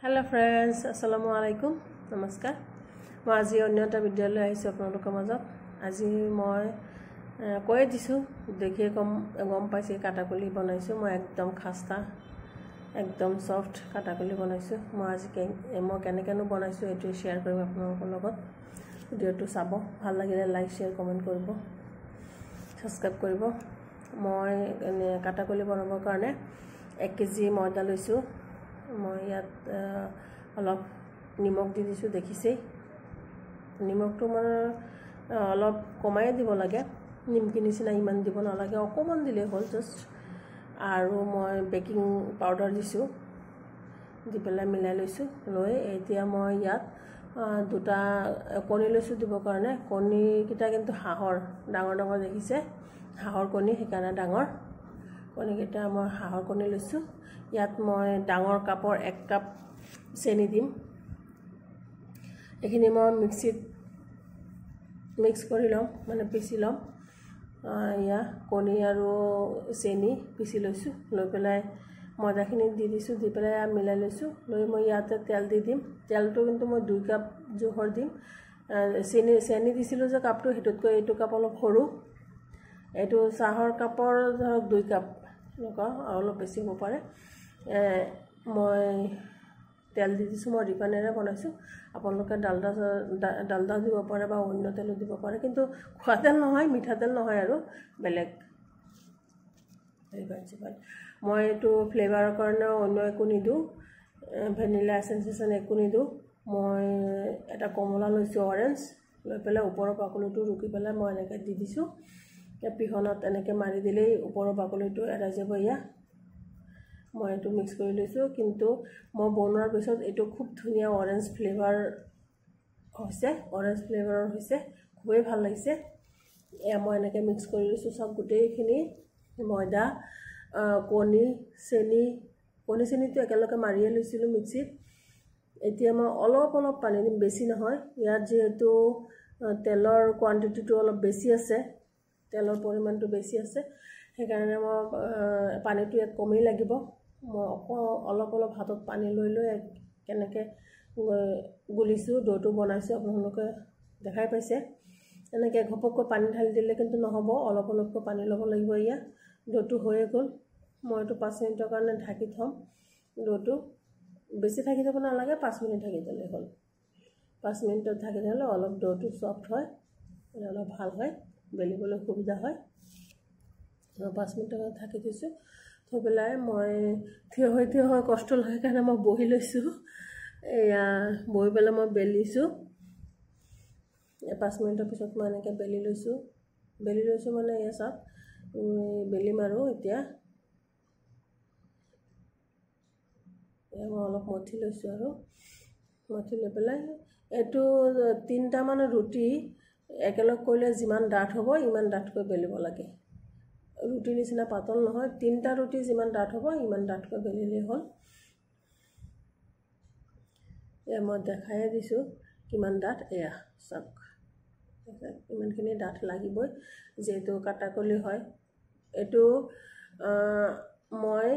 Hello friends, assalamu alaikum, namaskar. মই আজি অন্য এটা বিদ্যালয় আহিছো আপোনালোকৰ মাজত। আজি মই কৈ দিছো দেখিয়ে গম পাইছে কাটাকলি বনাইছো। মই একদম খাস্তা একদম সফট কাটাকলি বনাইছো। মই আজি মই কেনেকেনো বনাইছো এটো শেয়াৰ কৰিম আপোনালোকৰ লগত। ভিডিওটো চাব, ভাল লাগিলে লাইক শেয়াৰ কমেন্ট কৰিব, সাবস্ক্ৰাইব কৰিব। মই কাটাকলি বনাবৰ কাৰণে 1 কেজি ময়দা লৈছো। মই ইয়াত অলপ নিমখ দি দিছো, দেখিছেই। নিমখটো মানে অলপ কমাই দিব লাগে, নিমকি নিচিনা ইমান দিব নালাগে, অকমান দিলে হ'ল জাস্ট। আৰু মই বেকিং পাউডাৰ দিছো, দি পেলাই মিলাই লৈছো। লৈ এতিয়া মই ইয়াত দুটা কণী লৈছো দিবৰ কাৰণে। কণী কিটা কিন্তু হাঁহৰ ডাঙৰ ডাঙৰ দেখিছে, হাঁহৰ কণী, সেইকাৰণে ডাঙৰ কণী কিটা মই হাঁহৰ কণী লৈছো। ইয়াত মই ডাঙৰ কাপৰ 1 কাপ চেনি দিম। এখিনি মই মিক্সিত মিক্স কৰি লম, মানে পিছি লম। ইয়া কণী আৰু চেনি পিছি লৈছো। লৈ পেলাই ময়দাখিনি দি দিছো, দি পেলাই মিলাই লৈছো। লৈ মই ইয়াতে তেল দি দিম। তেলটো কিন্তু মই 2 কাপ জোখৰ দিম। চেনি দিছিলো যে কাপটো, হেতুতকৈ এইটো কাপ অলপ সৰু। এইটো চাহৰ কাপৰ ধৰক 2 কাপ এনেকুৱা, অলপ বেছি হ'ব পাৰে। মই তেল দি দিছো, মই ৰিফাইনেৰে বনাইছো। আপোনালোকে ডালডা দিব পাৰে বা অন্য তেলো দিব পাৰে, কিন্তু খোৱা তেল নহয়, মিঠা তেল নহয় আৰু বেলেগ ৰিফাইন। মই এইটো ফ্লেভাৰৰ কাৰণে অন্য একো নিদো, ভেনিলা এসেন্স একো নিদো। মই এটা কমলা লৈছো, অৰেঞ্জ। লৈ পেলাই ওপৰৰ বাকলিটো ৰুকি পেলাই মই এনেকৈ দি দিছো। পিহনত এনেকৈ মাৰি দিলেই ওপৰৰ বাকলিটো এৰাই যাব। ইয়া মই এইটো মিক্স কৰি লৈছো, কিন্তু মই বনোৱাৰ পিছত এইটো খুব ধুনীয়া অৰেঞ্জ ফ্লেভাৰ হৈছে, খুবেই ভাল লাগিছে। মই এনেকৈ মিক্স কৰি লৈছো সব গোটেইখিনি ময়দা, কণী, চেনিটো একেলগে মাৰিয়ে লৈছিলো মিক্সিত। এতিয়া মই অলপ পানী দিম, বেছি নহয়। ইয়াত যেহেতু তেলৰ কোৱান্টিটিটো অলপ বেছি আছে, তেলৰ পৰিমাণটো বেছি আছে, সেইকাৰণে মই পানীটো ইয়াত কমেই লাগিব। মই অলপ হাতত পানী লৈ কেনেকৈ গুলিছো, ডোটো বনাইছো, আপোনালোকে দেখাই পাইছে। এনেকৈ ঘপককৈ পানী ঢালি দিলে কিন্তু নহ'ব, অলপকৈ পানী ল'ব লাগিব। ইয়াত ডোটো হৈয়ে গ'ল। মই এইটো 5 মিনিটৰ কাৰণে ঢাকি থ'ম। ডোটো বেছি ঢাকি থ'ব নালাগে, 5 মিনিট ঢাকি দিলে হ'ল। 5 মিনিটত ঢাকি দিলে অলপ ডোটো সফট হয়, অলপ ভাল হয়, বেলিবলৈ সুবিধা হয়। 5 মিনিটৰ ঢাকি দিছো। থৈ পেলাই মই থিয় হৈ কষ্ট লাগে কাৰণে মই বহি লৈছো। এয়া বহি পেলাই মই বেলিছো। 5 মিনিটৰ পিছত মই এনেকৈ বেলি লৈছো মানে এয়া চাওক বেলিম। আৰু এতিয়া মই অলপ মঠি লৈছো, আৰু মঠি লৈ পেলাই এইটো 3টা মান ৰুটি একেলগ কৰিলে যিমান ডাঠ হ'ব ইমান ডাঠকৈ বেলিব লাগে। ৰুটি নিচিনা পাতল নহয়, 3টা ৰুটি যিমান ডাঠ হ'ব ইমান ডাঠকৈ বেলিলেই হ'ল। মই দেখাই দিছো কিমান ডাঠ, এয়া চাওক ইমানখিনি ডাঠ লাগিবই, যেহেতু কাটাকলি হয়। এইটো মই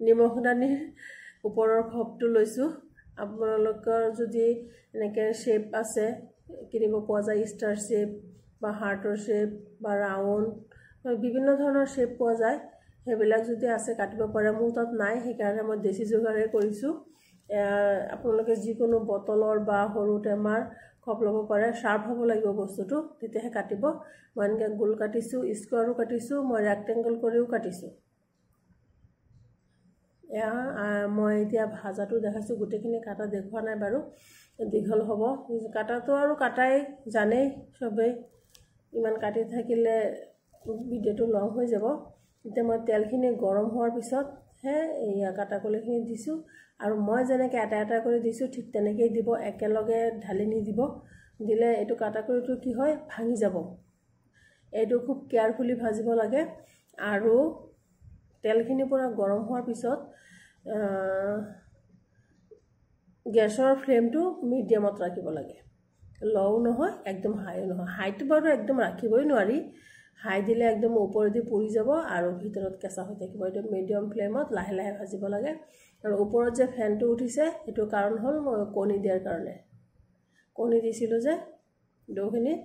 নিমখ দানিৰ ওপৰৰ খপটো লৈছো। আপোনালোকৰ যদি এনেকৈ শ্বেপ আছে, কিনিব পোৱা যায়, ষ্টাৰ শ্বেপ বা হাৰ্টৰ শ্বেপ বা ৰাউণ্ড, বিভিন্ন ধৰণৰ শ্বেপ পোৱা যায়। সেইবিলাক যদি আছে কাটিব পাৰে। মোৰ তাত নাই, সেইকাৰণে মই দেশী যোগাৰে কৰিছো। আপোনালোকে যিকোনো বটলৰ বা সৰু টেমাৰ খপ ল'ব পাৰে। শাৰ্প হ'ব লাগিব বস্তুটো, তেতিয়াহে কাটিব। মই এনেকৈ গোল কাটিছো, স্কোৱাৰো কাটিছো, মই ৰেক্টেংগল কৰিও কাটিছো। মই এতিয়া ভাজাটো দেখাইছো, গোটেইখিনি কাটা দেখুৱা নাই বাৰু, দীঘল হ'ব। কাটাটো আৰু কাটাই জানেই চবেই, ইমান কাটি থাকিলে ভিডিঅ'টো লং হৈ যাব। এতিয়া মই তেলখিনি গৰম হোৱাৰ পিছতহে এয়া কাটাকলিখিনি দিছো। আৰু মই যেনেকৈ এটা কৰি দিছো ঠিক তেনেকৈয়ে দিব, একেলগে ঢালি নিদিব। দিলে এইটো কাটাকলিটো কি হয়, ভাঙি যাব। এইটো খুব কেয়াৰফুলি ভাজিব লাগে। আৰু তেলখিনি পুৰা গৰম হোৱাৰ পিছত গেছৰ ফ্লেমটো মিডিয়ামত ৰাখিব লাগে, লও নহয় একদম হাইও নহয়। হাইটো বাৰু একদম ৰাখিবই নোৱাৰি, হাই দিলে একদম ওপৰেদি পুৰি যাব আৰু ভিতৰত কেঁচা হৈ থাকিব। এইটো মিডিয়াম ফ্লেমত লাহে ভাজিব লাগে। আৰু ওপৰত যে ফেনটো উঠিছে সেইটো কাৰণ হ'ল মই কণী দিয়াৰ কাৰণে কণী দিছিলোঁ যে ডোখিনিত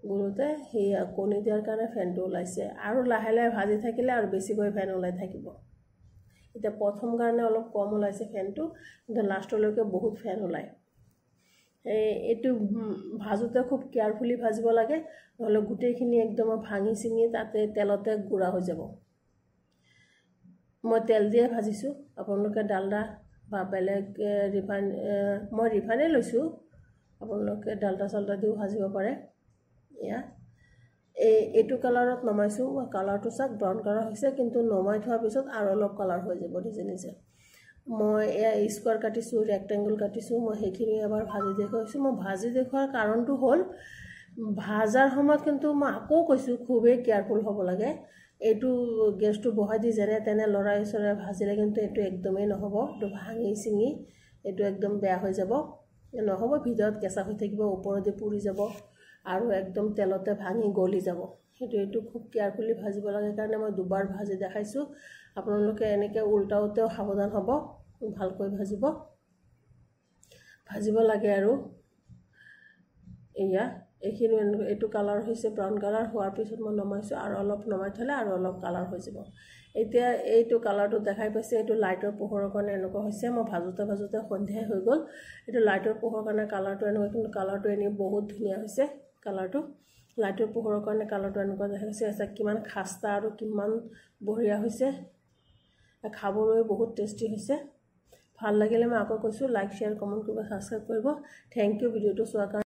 গুলোতে সেই কণী দিয়াৰ কাৰণে ফেনটো ওলাইছে আৰু লাহে লাহে ভাজি থাকিলে আৰু বেছিকৈ ফেন ওলাই থাকিব এতিয়া প্ৰথম কাৰণে অলপ কম ওলাইছে ফেনটো কিন্তু লাষ্টলৈকে বহুত ফেন ওলায় এইটো ভাজোতে খুব কেয়াৰফুলি ভাজিব লাগে নহ'লে গোটেইখিনি একদম ভাঙি চিঙি তাতে তেলতে গুড়া হৈ যাব মই তেল দিয়ে ভাজিছোঁ আপোনালোকে ডালডা বা বেলেগ ৰিফাইন মই ৰিফাইনে লৈছোঁ আপোনালোকে ডালডা চালডা দিও ভাজিব পাৰে এয়া এইটো কালাৰত নমাইছোঁ কালাৰটো চাওক ব্ৰাউন কালাৰ হৈছে কিন্তু নমাই থোৱাৰ পিছত আৰু অলপ কালাৰ হৈ যাব নিজে নিজে মই এয়া স্কোৱাৰ কাটিছোঁ ৰেক্টেংগল কাটিছোঁ মই সেইখিনি এবাৰ ভাজি দেখুৱাইছোঁ মই ভাজি দেখুৱাৰ কাৰণটো হ'ল ভাজাৰ সময়ত কিন্তু মই আকৌ কৈছোঁ খুবেই কেয়াৰফুল হ'ব লাগে এইটো গেছটো বহাই দি যেনে তেনে লৰাই চৰাই ভাজিলে কিন্তু এইটো একদমেই নহ'ব এইটো ভাঙি চিঙি এইটো একদম বেয়া হৈ যাব নহ'ব ভিতৰত কেঁচা হৈ থাকিব ওপৰতে পুৰি যাব আৰু একদম তেলতে ভাঙি গলি যাব এইটো খুব কেয়াৰফুলি ভাজিব লাগে কাৰণে মই দুবাৰ ভাজি দেখাইছোঁ আপোনালোকে এনেকৈ উল্টাওতেও সাৱধান হ'ব ভালকৈ ভাজিব লাগে আৰু এয়া এইখিনি এইটো কালাৰ হৈছে ব্ৰাউন কালাৰ হোৱাৰ পিছত মই নমাইছোঁ আৰু অলপ নমাই থ'লে আৰু অলপ কালাৰ হৈ যাব এতিয়া এইটো কালাৰটো দেখাই পাইছে এইটো লাইটৰ পোহৰৰ কাৰণে এনেকুৱা হৈছে মই ভাজোতে সন্ধিয়া হৈ গ'ল এইটো লাইটৰ পোহৰৰ কাৰণে কালাৰটো এনেকুৱা কিন্তু কালাৰটো এনেই বহুত ধুনীয়া হৈছে কালাৰটো লাইটৰ পোহৰৰ কাৰণে কালাৰটো এনেকুৱা দেখাইছে কিমান খাস্তা আৰু কিমান বঢ়িয়া হৈছে খাবলৈ বহুত টেষ্টি হৈছে ভাল লাগিলে মই আকৌ কৈছোঁ লাইক শ্বেয়াৰ কমেণ্ট কৰিব ছাবস্ক্ৰাইব কৰিব থেংক ইউ ভিডিঅ'টো চোৱাৰ কাৰণে